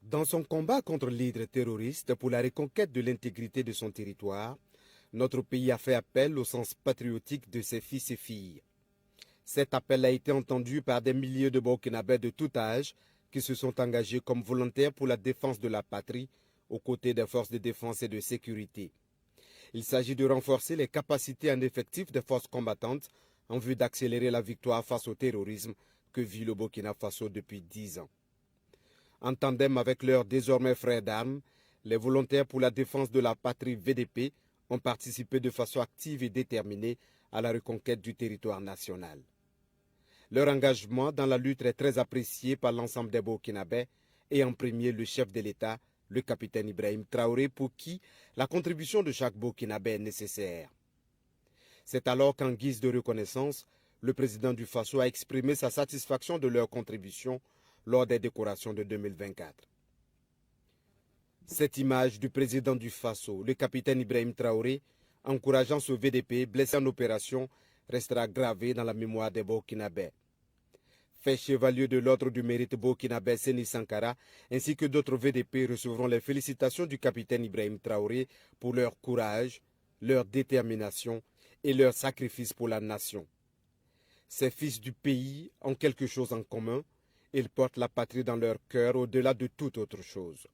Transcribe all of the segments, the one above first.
Dans son combat contre l'hydre terroriste pour la reconquête de l'intégrité de son territoire, notre pays a fait appel au sens patriotique de ses fils et filles. Cet appel a été entendu par des milliers de Burkinabés de tout âge qui se sont engagés comme volontaires pour la défense de la patrie aux côtés des forces de défense et de sécurité. Il s'agit de renforcer les capacités en effectif des forces combattantes en vue d'accélérer la victoire face au terrorisme que vit le Burkina Faso depuis 10 ans. En tandem avec leurs désormais frères d'armes, les volontaires pour la défense de la patrie VDP ont participé de façon active et déterminée à la reconquête du territoire national. Leur engagement dans la lutte est très apprécié par l'ensemble des Burkinabés et en premier le chef de l'État, le capitaine Ibrahim Traoré, pour qui la contribution de chaque Burkinabé est nécessaire. C'est alors qu'en guise de reconnaissance, le président du Faso a exprimé sa satisfaction de leur contribution lors des décorations de 2024. Cette image du président du Faso, le capitaine Ibrahim Traoré, encourageant ce VDP blessé en opération, restera gravée dans la mémoire des Burkinabés. Fait chevalier de l'ordre du mérite burkinabé Séni Sankara, ainsi que d'autres VDP recevront les félicitations du capitaine Ibrahim Traoré pour leur courage, leur détermination et leur sacrifice pour la nation. Ces fils du pays ont quelque chose en commun. Ils portent la patrie dans leur cœur au-delà de toute autre chose.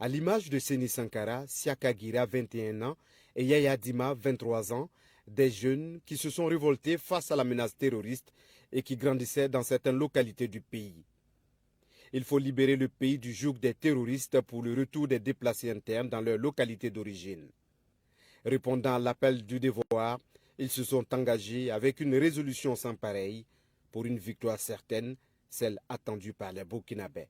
À l'image de Séni Sankara, Siaka Gira, 21 ans, et Yaya Dima, 23 ans, des jeunes qui se sont révoltés face à la menace terroriste et qui grandissaient dans certaines localités du pays. Il faut libérer le pays du joug des terroristes pour le retour des déplacés internes dans leur localité d'origine. Répondant à l'appel du devoir, ils se sont engagés avec une résolution sans pareille pour une victoire certaine, celle attendue par les Burkinabés.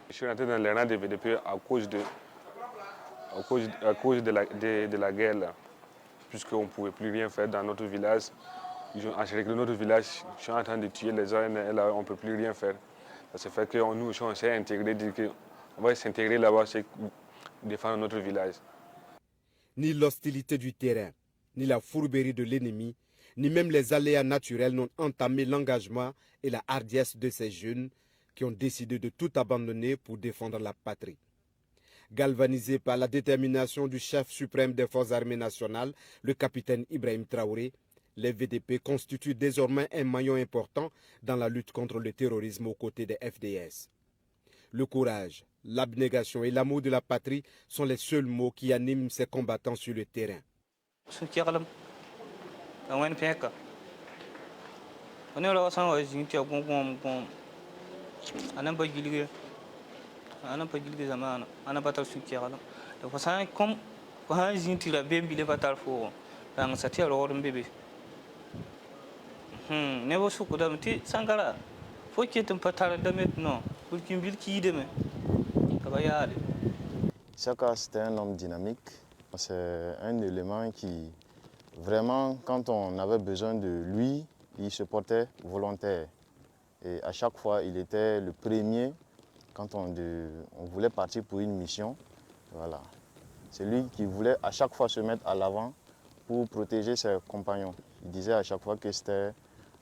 Je suis rentré dans les rangs des VDP à cause de la guerre, là, puisqu'on ne pouvait plus rien faire dans notre village. Ils ont encerclé notre village, ils sont en train de tuer les uns et là, on ne peut plus rien faire. Ça fait que nous, on s'est intégrés, dit qu'on va s'intégrer là-bas, c'est défendre notre village. Ni l'hostilité du terrain, ni la fourberie de l'ennemi, ni même les aléas naturels n'ont entamé l'engagement et la hardiesse de ces jeunes qui ont décidé de tout abandonner pour défendre la patrie. Galvanisés par la détermination du chef suprême des forces armées nationales, le capitaine Ibrahim Traoré, les VDP constituent désormais un maillon important dans la lutte contre le terrorisme aux côtés des FDS. Le courage, l'abnégation et l'amour de la patrie sont les seuls mots qui animent ces combattants sur le terrain. Siaka, c'était un homme dynamique. C'est un élément qui, vraiment, quand on avait besoin de lui, il se portait volontaire. Et à chaque fois, il était le premier quand on voulait partir pour une mission. Voilà. C'est lui qui voulait à chaque fois se mettre à l'avant pour protéger ses compagnons. Il disait à chaque fois que c'était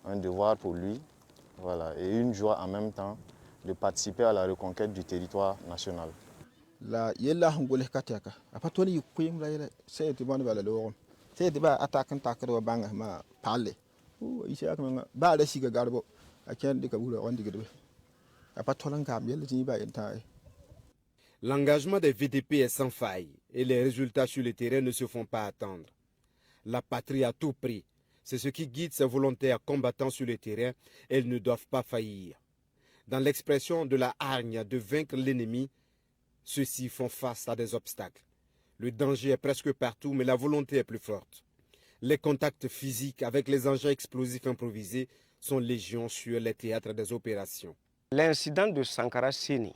un devoir pour lui, voilà, et une joie en même temps de participer à la reconquête du territoire national. La yella hungule katiaka apatoni yukuyim la yela seyeti bon bala lo seyeti ba attaquant takro banga ma parle o isiak ma ba la siga garbo aken dika bulo on digede apatolan kam yella ti ba entai. L'engagement des VDP est sans faille et les résultats sur le terrain ne se font pas attendre. La patrie à tout prix, C'est ce qui guide ces volontaires combattants sur le terrain et ils ne doivent pas faillir. Dans l'expression de la hargne de vaincre l'ennemi, ceux-ci font face à des obstacles. Le danger est presque partout, mais la volonté est plus forte. Les contacts physiques avec les engins explosifs improvisés sont légion sur les théâtres des opérations. L'incident de Sankara Seni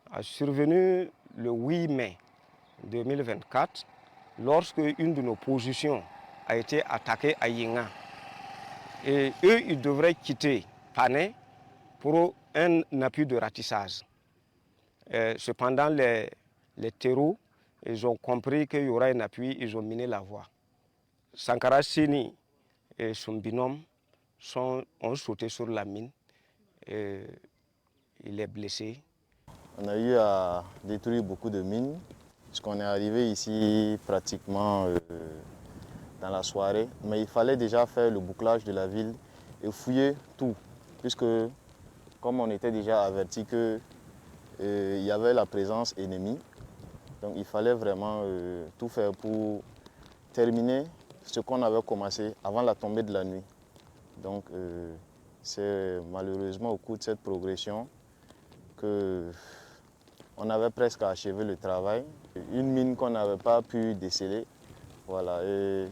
a survenu le 8 mai 2024 lorsque une de nos positions a été attaquée à Yinga. Et eux, ils devraient quitter Pané pour un appui de ratissage. Cependant, les terreaux, ils ont compris qu'il y aura un appui, ils ont miné la voie. Sankara Seni et son binôme ont sauté sur la mine. Et il est blessé. On a eu à détruire beaucoup de mines, puisqu'on est arrivé ici pratiquement dans la soirée. Mais il fallait déjà faire le bouclage de la ville et fouiller tout, puisque comme on était déjà averti qu'il y avait la présence ennemie, donc il fallait vraiment tout faire pour terminer ce qu'on avait commencé avant la tombée de la nuit. Donc c'est malheureusement au cours de cette progression qu'on avait presque achevé le travail. Une mine qu'on n'avait pas pu déceler. Voilà, et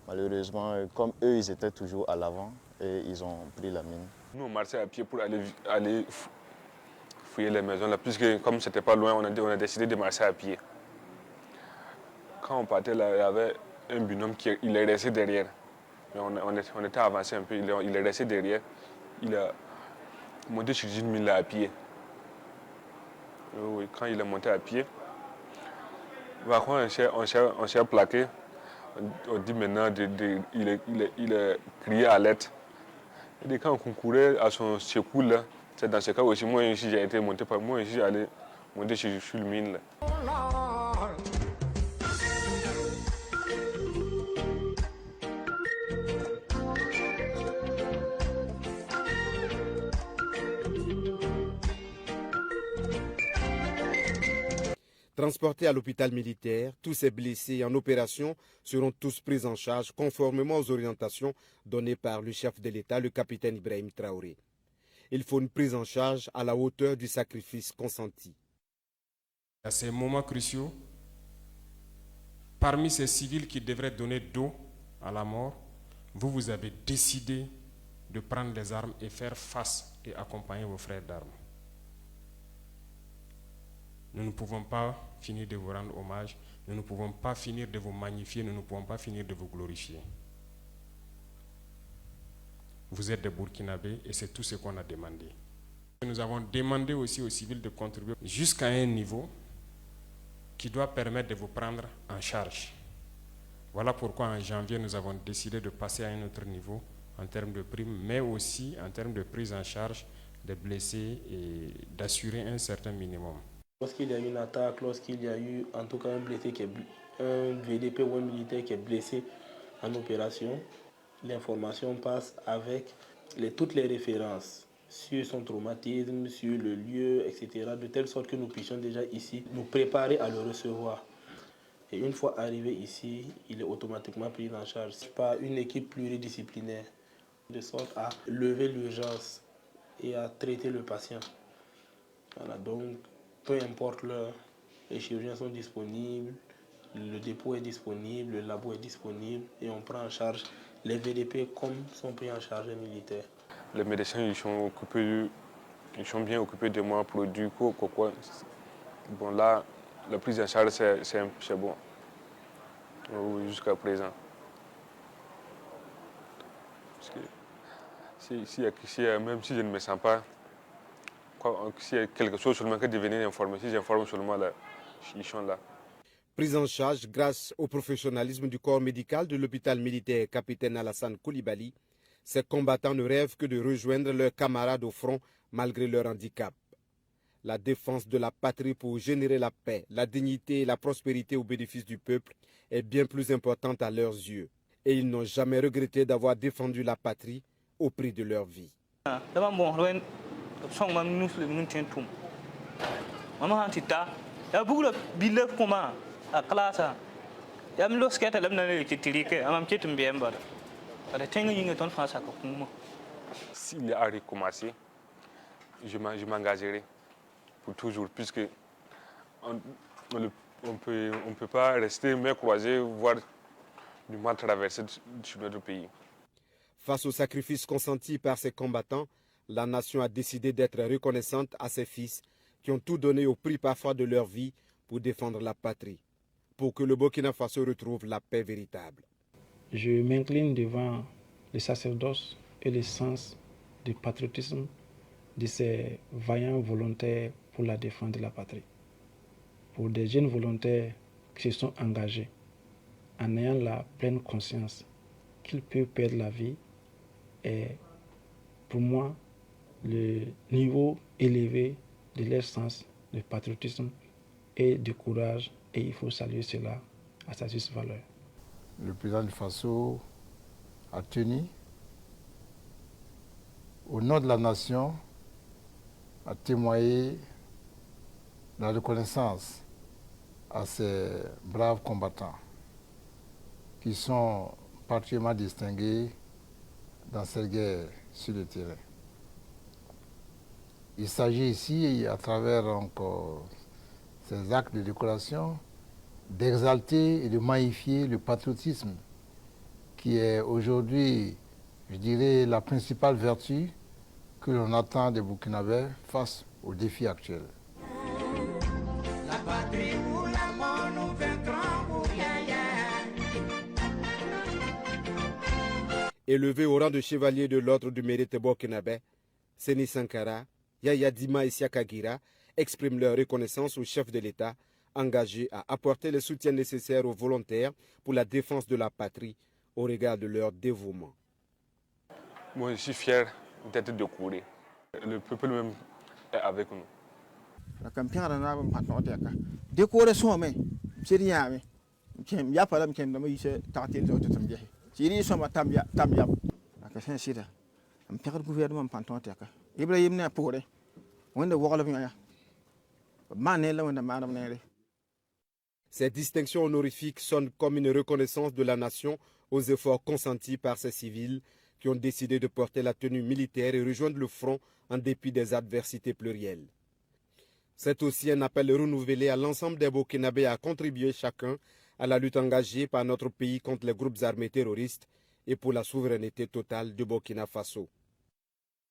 malheureusement, comme eux, ils étaient toujours à l'avant et ils ont pris la mine. Nous, on marchait à pied pour aller fouiller les maisons là, puisque comme c'était pas loin, on a décidé de marcher à pied. Quand on partait là, il y avait un binôme qui il est resté derrière. Mais on était avancé un peu, il est resté derrière. Il a monté sur une mine là à pied. Oui, quand il est monté à pied, on s'est plaqué. On dit maintenant, il est crié à l'aide. Et quand on courait à son secours, là, c'est dans ce cas aussi, moi aussi j'ai été monté par moi, aussi j'allais monter sur le mine. Là. Transportés à l'hôpital militaire, tous ces blessés en opération seront tous pris en charge conformément aux orientations données par le chef de l'État, le capitaine Ibrahim Traoré. Il faut une prise en charge à la hauteur du sacrifice consenti. À ces moments cruciaux, parmi ces civils qui devraient donner dos à la mort, vous avez décidé de prendre les armes et faire face et accompagner vos frères d'armes. Nous ne pouvons pas finir de vous rendre hommage, nous ne pouvons pas finir de vous magnifier, nous ne pouvons pas finir de vous glorifier. Vous êtes des Burkinabés et c'est tout ce qu'on a demandé. Nous avons demandé aussi aux civils de contribuer jusqu'à un niveau qui doit permettre de vous prendre en charge. Voilà pourquoi en janvier, nous avons décidé de passer à un autre niveau en termes de primes, mais aussi en termes de prise en charge des blessés et d'assurer un certain minimum. Lorsqu'il y a eu une attaque, lorsqu'il y a eu en tout cas un blessé un VDP ou un militaire qui est blessé en opération, l'information passe avec toutes les références sur son traumatisme, sur le lieu, etc. De telle sorte que nous puissions déjà ici nous préparer à le recevoir. Et une fois arrivé ici, il est automatiquement pris en charge par une équipe pluridisciplinaire, de sorte à lever l'urgence et à traiter le patient. Voilà, donc peu importe l'heure, les chirurgiens sont disponibles, le dépôt est disponible, le labo est disponible et on prend en charge les VDP comme sont pris en charge les militaires. Les médecins ils sont bien occupés de moi, produits, quoi. Bon là, la prise en charge c'est bon, jusqu'à présent. Parce que même si je ne me sens pas, s'il y a quelque chose seulement que de venir informer, si j'informe seulement là, ils sont là. Prise en charge grâce au professionnalisme du corps médical de l'hôpital militaire capitaine Alassane Koulibaly, ces combattants ne rêvent que de rejoindre leurs camarades au front malgré leur handicap. La défense de la patrie pour générer la paix, la dignité et la prospérité au bénéfice du peuple est bien plus importante à leurs yeux. Et ils n'ont jamais regretté d'avoir défendu la patrie au prix de leur vie. S'il a recommencé, je m'engagerai pour toujours, puisque on ne peut pas rester mains croisées, voir du mal traverser sur notre pays. Face au sacrifice consenti par ces combattants, la nation a décidé d'être reconnaissante à ses fils qui ont tout donné au prix parfois de leur vie pour défendre la patrie, pour que le Burkina Faso retrouve la paix véritable. Je m'incline devant le sacerdoce et le sens du patriotisme de ces vaillants volontaires pour la défense de la patrie. Pour des jeunes volontaires qui se sont engagés en ayant la pleine conscience qu'ils peuvent perdre la vie est pour moi le niveau élevé de leur sens de patriotisme et de courage, et il faut saluer cela à sa juste valeur. Le président du Faso a tenu, au nom de la nation, à témoigner la reconnaissance à ces braves combattants qui sont particulièrement distingués dans cette guerre sur le terrain. Il s'agit ici, à travers encore ces actes de décoration, d'exalter et de magnifier le patriotisme qui est aujourd'hui, je dirais, la principale vertu que l'on attend des Burkinabés face aux défis actuels. La patrie ou la mort, nous vaincrons, Élevé au rang de chevalier de l'ordre du mérite burkinabé, Séni Sankara, Yaya Dima et Siakagira expriment leur reconnaissance au chef de l'État engagé à apporter le soutien nécessaire aux volontaires pour la défense de la patrie au regard de leur dévouement. Moi, je suis fier d'être décoré. Le peuple même est avec nous. Ces distinctions honorifiques sonnent comme une reconnaissance de la nation aux efforts consentis par ces civils qui ont décidé de porter la tenue militaire et rejoindre le front en dépit des adversités plurielles. C'est aussi un appel renouvelé à l'ensemble des Burkinabés à contribuer chacun à la lutte engagée par notre pays contre les groupes armés terroristes et pour la souveraineté totale du Burkina Faso.